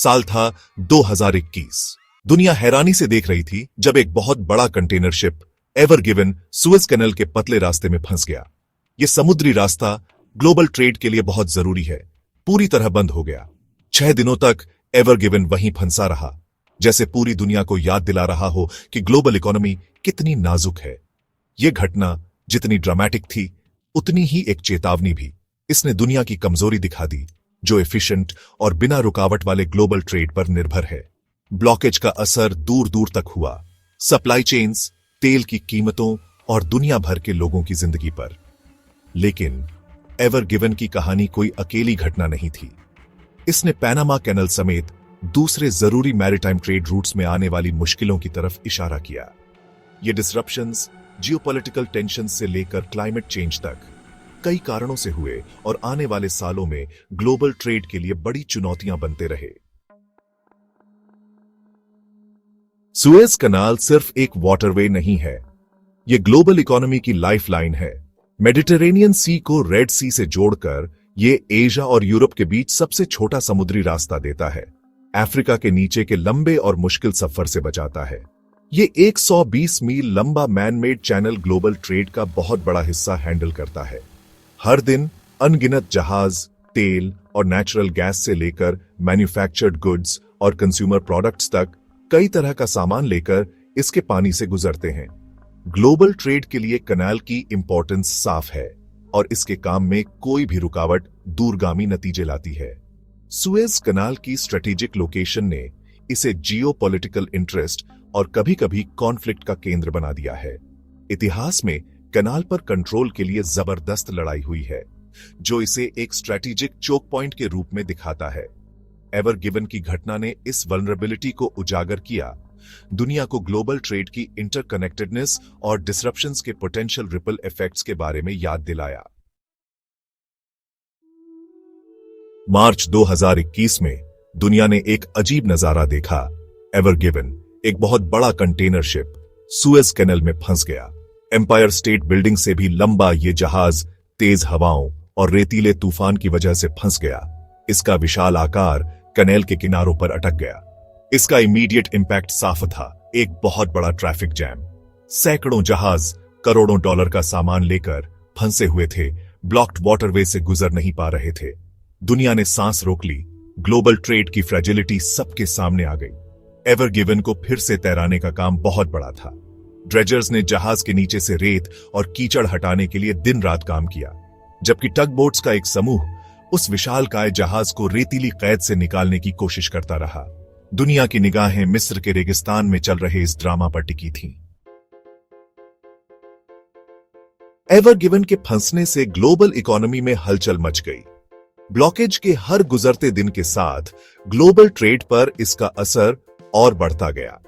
साल था 2021। दुनिया हैरानी से देख रही थी जब एक बहुत बड़ा container ship Ever Given Suez Canal के पतले रास्ते में फंस गया। यह समुद्री रास्ता ग्लोबल ट्रेड के लिए बहुत जरूरी है, पूरी तरह बंद हो गया। 6 दिनों तक एवर गिवन वहीं फंसा रहा, जैसे पूरी दुनिया को याद दिला रहा हो कि ग्लोबल इकोनॉमी कितनी नाजुक है। यह घटना जितनी ड्रामेटिक थी उतनी ही एक चेतावनी भी। इसने दुनिया की कमजोरी दिखा दी जो एफिशिएंट और बिना रुकावट वाले ग्लोबल ट्रेड पर निर्भर है। ब्लॉकेज का असर दूर दूर तक हुआ, सप्लाई चेन्स, तेल की कीमतों और दुनिया भर के लोगों की जिंदगी पर। लेकिन एवर गिवन की कहानी कोई अकेली घटना नहीं थी। इसने पैनामा कैनल समेत दूसरे जरूरी मैरीटाइम ट्रेड रूट्स में आने वाली मुश्किलों की तरफ इशारा किया। ये डिसरप्शंस जियोपॉलिटिकल टेंशन से लेकर क्लाइमेट चेंज तक कई कारणों से हुए और आने वाले सालों में ग्लोबल ट्रेड के लिए बड़ी चुनौतियां बनते रहे। सुएज कनाल सिर्फ एक वाटरवे नहीं है, यह ग्लोबल इकोनॉमी की लाइफलाइन है। मेडिटेरेनियन सी को रेड सी से जोड़कर यह एशिया और यूरोप के बीच सबसे छोटा समुद्री रास्ता देता है, अफ्रीका के नीचे के लंबे और मुश्किल सफर से बचाता है। यह 120 मील लंबा मैनमेड चैनल ग्लोबल ट्रेड का बहुत बड़ा हिस्सा हैंडल करता है। हर दिन अनगिनत जहाज तेल और नेचुरल गैस से लेकर मैन्युफैक्चर्ड गुड्स और कंज्यूमर प्रोडक्ट्स तक कई तरह का सामान लेकर इसके पानी से गुजरते हैं। ग्लोबल ट्रेड के लिए कनाल की इंपॉर्टेंस साफ है और इसके काम में कोई भी रुकावट दूरगामी नतीजे लाती है। सुएज कनाल की स्ट्रेटेजिक लोकेशन ने इसे जियोपॉलिटिकल इंटरेस्ट और कभी-कभी कॉन्फ्लिक्ट का केंद्र बना दिया है। इतिहास में कनाल पर कंट्रोल के लिए जबरदस्त लड़ाई हुई है, जो इसे एक स्ट्रेटेजिक चोक पॉइंट के रूप में दिखाता है। एवर गिवन की घटना ने इस वल्नरेबिलिटी को उजागर किया, दुनिया को ग्लोबल ट्रेड की इंटरकनेक्टेडनेस और डिसरप्शंस के पोटेंशियल रिपल इफेक्ट्स के बारे में याद दिलाया। मार्च 2021 में दुनिया ने एक अजीब नजारा देखा। एवर गिवन, एक बहुत बड़ा कंटेनर शिप, सुएज कैनल में फंस गया। एम्पायर स्टेट बिल्डिंग से भी लंबा ये जहाज तेज हवाओं और रेतीले तूफान की वजह से फंस गया। इसका विशाल आकार कैनेल के किनारों पर अटक गया। इसका इमीडिएट इंपैक्ट साफ था, एक बहुत बड़ा ट्रैफिक जैम। सैकड़ों जहाज करोड़ों डॉलर का सामान लेकर फंसे हुए थे, ब्लॉक्ड वाटरवे से गुजर नहीं पा रहे थे। दुनिया ने सांस रोक ली। ग्लोबल ट्रेड की फ्रेजिलिटी सबके सामने आ गई। एवर गिवन को फिर से तैराने का काम बहुत बड़ा था। ड्रेजर्स ने जहाज के नीचे से रेत और कीचड़ हटाने के लिए दिन रात काम किया, जबकि टग बोट्स का एक समूह उस विशालकाय जहाज को रेतीली कैद से निकालने की कोशिश करता रहा। दुनिया की निगाहें मिस्र के रेगिस्तान में चल रहे इस ड्रामा पर टिकी थीं। एवर गिवन के फंसने से ग्लोबल इकोनॉमी में हलचल मच गई। ब्लॉकेज के हर गुजरते दिन के साथ ग्लोबल ट्रेड पर इसका असर और बढ़ता गया।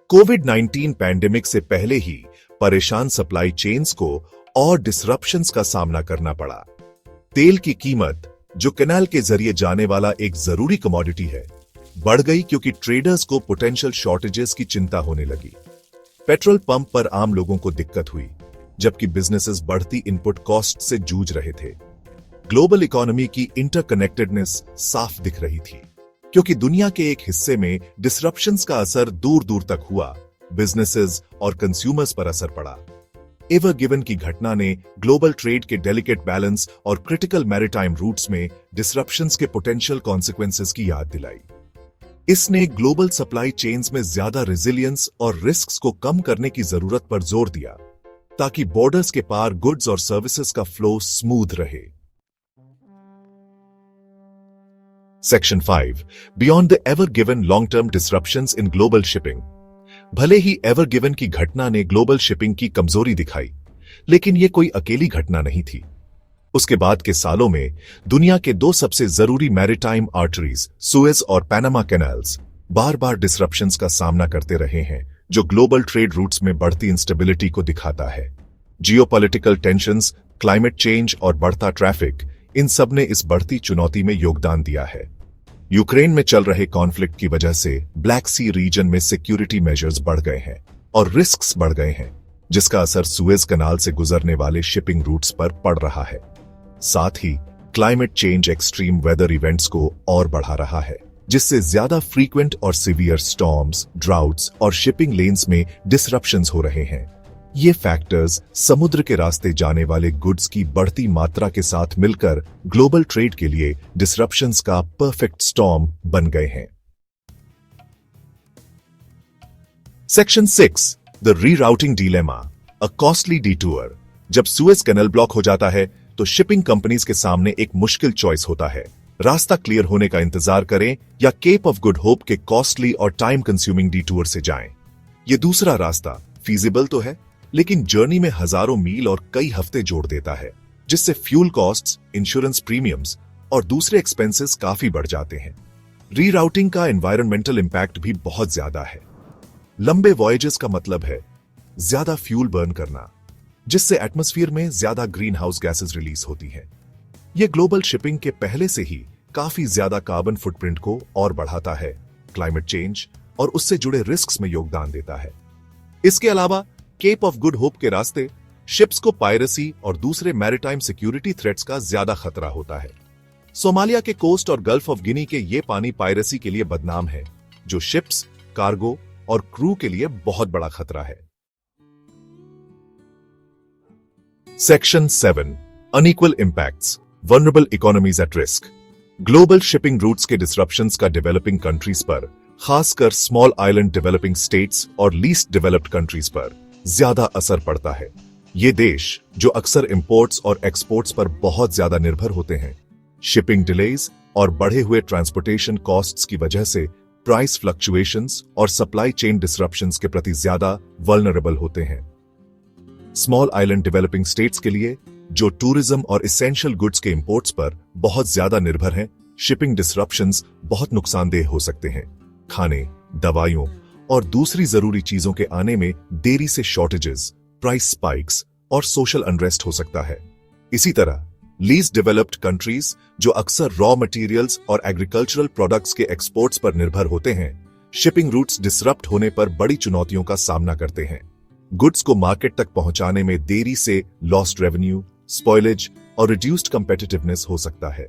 कोविड-19 पैंडेमिक से पहले ही परेशान सप्लाई चेन्स को और डिसरप्शंस का सामना करना पड़ा। तेल की कीमत, जो कैनाल के जरिए जाने वाला एक जरूरी कमोडिटी है, बढ़ गई क्योंकि ट्रेडर्स को पोटेंशियल शॉर्टेजेस की चिंता होने लगी। पेट्रोल पंप पर आम लोगों को दिक्कत हुई, जबकि बिजनेसेस बढ़ती इनपुट कॉस्ट से जूझ रहे थे। ग्लोबल इकोनॉमी की इंटरकनेक्टेडनेस साफ दिख रही थी, क्योंकि दुनिया के एक हिस्से में डिसरप्शंस का असर दूर दूर तक हुआ, बिजनेसेस और कंज्यूमर्स पर असर पड़ा। एवर गिवन की घटना ने ग्लोबल ट्रेड के डेलिकेट बैलेंस और क्रिटिकल मैरीटाइम रूट्स में डिसरप्शंस के पोटेंशियल कॉन्सिक्वेंसेस की याद दिलाई। इसने ग्लोबल सप्लाई चेन्स में ज्यादा रेजिलियंस और रिस्क्स को कम करने की जरूरत पर जोर दिया, ताकि बॉर्डर्स के पार गुड्स और सर्विसेज का फ्लो स्मूथ रहे। Section 5, beyond the ever given long term disruptions in global shipping. भले ही एवर गिवन की घटना ने ग्लोबल शिपिंग की कमजोरी दिखाई, लेकिन यह कोई अकेली घटना नहीं थी। उसके बाद के सालों में दुनिया के 2 सबसे जरूरी मैरीटाइम आर्टरीज, सुएज और पैनामा कैनाल्स, बार बार डिसरप्शंस का सामना करते रहे हैं, जो ग्लोबल ट्रेड रूट्स में बढ़ती इंस्टेबिलिटी को दिखाता है। जियोपॉलिटिकल टेंशंस, क्लाइमेट चेंज और बढ़ता ट्रैफिक, इन सब ने इस बढ़ती चुनौती में योगदान दिया है। यूक्रेन में चल रहे कॉन्फ्लिक्ट की वजह से ब्लैक सी रीजन में सिक्योरिटी मेजर्स बढ़ गए हैं और रिस्क्स बढ़ गए हैं, जिसका असर सुएज कनाल से गुजरने वाले शिपिंग रूट्स पर पड़ रहा है। साथ ही climate change extreme weather events को और बढ़ा रहा है। जिससे ज्यादा फ्रीक्वेंट और सिवियर स्टॉर्म्स, ड्राउट्स और शिपिंग लेन्स में डिसरप्शंस हो रहे हैं। ये फैक्टर्स समुद्र के रास्ते जाने वाले गुड्स की बढ़ती मात्रा के साथ मिलकर ग्लोबल ट्रेड के लिए डिसरप्शंस का परफेक्ट स्टॉर्म बन गए हैं। Section 6, the rerouting dilemma, a costly detour. जब सुएज कैनल ब्लॉक हो जाता है तो शिपिंग कंपनीज के सामने एक मुश्किल चॉइस होता है, रास्ता क्लियर होने का इंतजार करें या केप ऑफ गुड होप के कॉस्टली और टाइम कंज्यूमिंग डिटूर से जाएं। ये दूसरा रास्ता फीजिबल तो है, लेकिन जर्नी में हजारों मील और कई हफ्ते जोड़ देता है, जिससे फ्यूल कॉस्ट्स, इंश्योरेंस प्रीमियम्स और दूसरे एक्सपेंसेस काफी बढ़ जाते हैं। रीराउटिंग का एनवायरमेंटल इंपैक्ट भी बहुत ज्यादा है। लंबे वॉयजेस का मतलब है ज्यादा फ्यूल बर्न करना, जिससे एटमॉस्फेयर में ज्यादा ग्रीन हाउस गैसेज रिलीज होती हैं। यह ग्लोबल शिपिंग के पहले से ही काफी ज्यादा कार्बन फुटप्रिंट को और बढ़ाता है, क्लाइमेट चेंज और उससे जुड़े रिस्क्स में योगदान देता है। इसके अलावा केप ऑफ गुड होप के रास्ते शिप्स को पायरेसी और दूसरे मैरिटाइम सिक्योरिटी थ्रेट्स का ज्यादा खतरा होता है। सोमालिया के कोस्ट और गल्फ ऑफ गिनी के ये पानी पायरेसी के लिए बदनाम है, जो शिप्स, कार्गो और क्रू के लिए बहुत बड़ा खतरा है। Section 7, unequal impacts, vulnerable economies at risk. Global shipping routes के डिसरप्शंस का डेवलपिंग कंट्रीज पर, खासकर स्मॉल आइलैंड डेवलपिंग स्टेट्स और लीस्ट डेवलप्ड कंट्रीज पर ज्यादा असर पड़ता है। ये देश, जो अक्सर इंपोर्ट्स और एक्सपोर्ट्स पर बहुत ज्यादा निर्भर होते हैं, शिपिंग डिलेज और बढ़े हुए ट्रांसपोर्टेशन कॉस्ट्स की वजह से प्राइस फ्लक्चुएशंस और सप्लाई चेन डिसरप्शंस के प्रति ज्यादा वल्नरेबल होते हैं। स्मॉल आइलैंड डेवलपिंग स्टेट्स के लिए, जो टूरिज्म और इसेंशियल गुड्स के इंपोर्ट्स पर बहुत ज्यादा निर्भर हैं, शिपिंग डिसरप्शंस बहुत नुकसानदेह हो सकते हैं। खाने, दवाइयों और दूसरी जरूरी चीजों के आने में देरी से शॉर्टेजेस, प्राइस स्पाइक्स और सोशल अनरेस्ट हो सकता है। इसी तरह लीस्ट डेवलप्ड कंट्रीज, जो अक्सर रॉ मटेरियल्स और एग्रीकल्चरल प्रोडक्ट्स के एक्सपोर्ट्स पर निर्भर होते हैं, शिपिंग रूट्स डिसरप्ट होने पर बड़ी चुनौतियों का सामना करते हैं। गुड्स को मार्केट तक पहुंचाने में देरी से लॉस्ट रेवेन्यू, स्पॉइलेज और रिड्यूस्ड कंपेटिटिवनेस हो सकता है।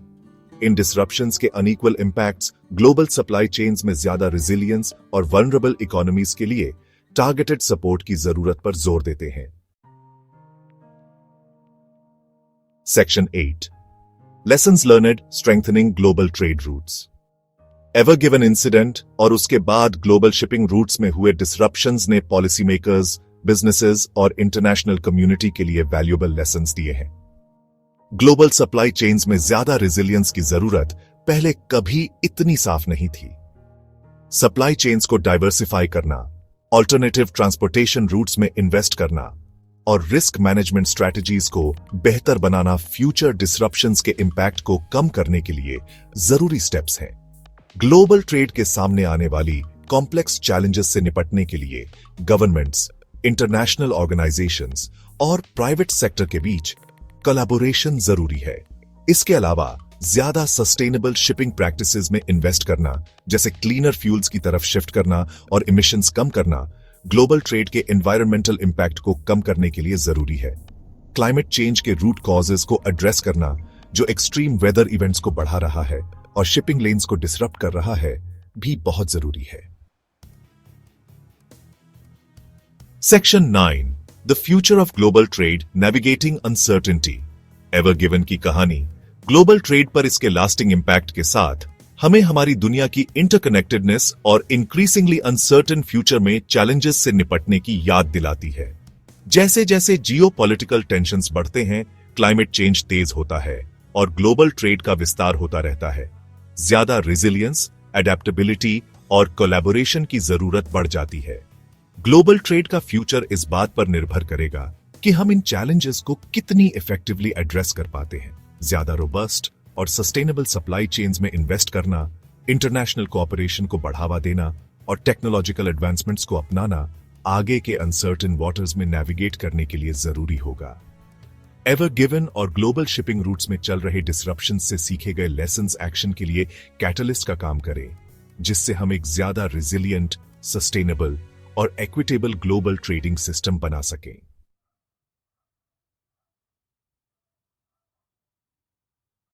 इन डिसरप्शंस के unequal impacts global supply chains में ज्यादा रेजिलियंस और वल्नरेबल इकोनॉमीज के लिए टारगेटेड सपोर्ट की जरूरत पर जोर देते हैं। Section 8, lessons learned strengthening global trade routes. Ever given incident और उसके बाद ग्लोबल शिपिंग रूट्स में हुए डिसरप्शंस ने पॉलिसी मेकर्स, बिजनेसेस और इंटरनेशनल कम्युनिटी के लिए वैल्यूएबल लेसन्स दिए हैं। ग्लोबल सप्लाई चेन्स में ज्यादा रेजिलियंस की जरूरत पहले कभी इतनी साफ नहीं थी। सप्लाई चेन्स को डाइवर्सिफाई करना, ऑल्टरनेटिव ट्रांसपोर्टेशन रूट्स में इन्वेस्ट करना और रिस्क मैनेजमेंट स्ट्रैटेजीज को बेहतर बनाना फ्यूचर डिसरप्शंस के इंपैक्ट को कम करने के लिए जरूरी स्टेप्स हैं। ग्लोबल ट्रेड के सामने आने वाली कॉम्प्लेक्स चैलेंजेस से निपटने के लिए गवर्नमेंट्स, इंटरनेशनल ऑर्गेनाइजेशंस और प्राइवेट सेक्टर के बीच कोलैबोरेशन जरूरी है। इसके अलावा ज्यादा सस्टेनेबल शिपिंग प्रैक्टिसेस में इन्वेस्ट करना, जैसे क्लीनर फ्यूल्स की तरफ शिफ्ट करना और इमिशंस कम करना, ग्लोबल ट्रेड के एनवायरमेंटल इंपैक्ट को कम करने के लिए जरूरी है। क्लाइमेट चेंज के रूट कॉजेस को एड्रेस करना, जो एक्सट्रीम वेदर इवेंट्स को बढ़ा रहा है और शिपिंग लेन्स को डिसरप्ट कर रहा है, भी बहुत जरूरी है। Section 9, the future of global trade navigating uncertainty. Ever given की कहानी ग्लोबल ट्रेड पर इसके लास्टिंग इंपैक्ट के साथ हमें हमारी दुनिया की इंटरकनेक्टेडनेस और इंक्रीजिंगली अनसर्टेन फ्यूचर में चैलेंजेस से निपटने की याद दिलाती है। जैसे जैसे जियोपॉलिटिकल टेंशंस बढ़ते हैं, क्लाइमेट चेंज तेज होता है और ग्लोबल ट्रेड का विस्तार होता रहता है, ज्यादा रेजिलियंस, एडेप्टेबिलिटी और कोलैबोरेशन की जरूरत बढ़ जाती है। ग्लोबल ट्रेड का फ्यूचर इस बात पर निर्भर करेगा कि हम इन चैलेंजेस को कितनी इफेक्टिवली एड्रेस कर पाते हैं। ज्यादा रोबस्ट और सस्टेनेबल सप्लाई चेन्स में इन्वेस्ट करना, इंटरनेशनल कोऑपरेशन को बढ़ावा देना और टेक्नोलॉजिकल एडवांसमेंट्स को अपनाना आगे के अनसर्टेन वाटर्स में नेविगेट करने के लिए जरूरी होगा। एवर गिवन और ग्लोबल शिपिंग रूट्स में चल रहे डिसरप्शन से सीखे गए लेसन्स एक्शन के लिए कैटलिस्ट का काम करें, जिससे हम एक ज्यादा रेजिलियंट, सस्टेनेबल और इक्विटेबल ग्लोबल ट्रेडिंग सिस्टम बना सकें।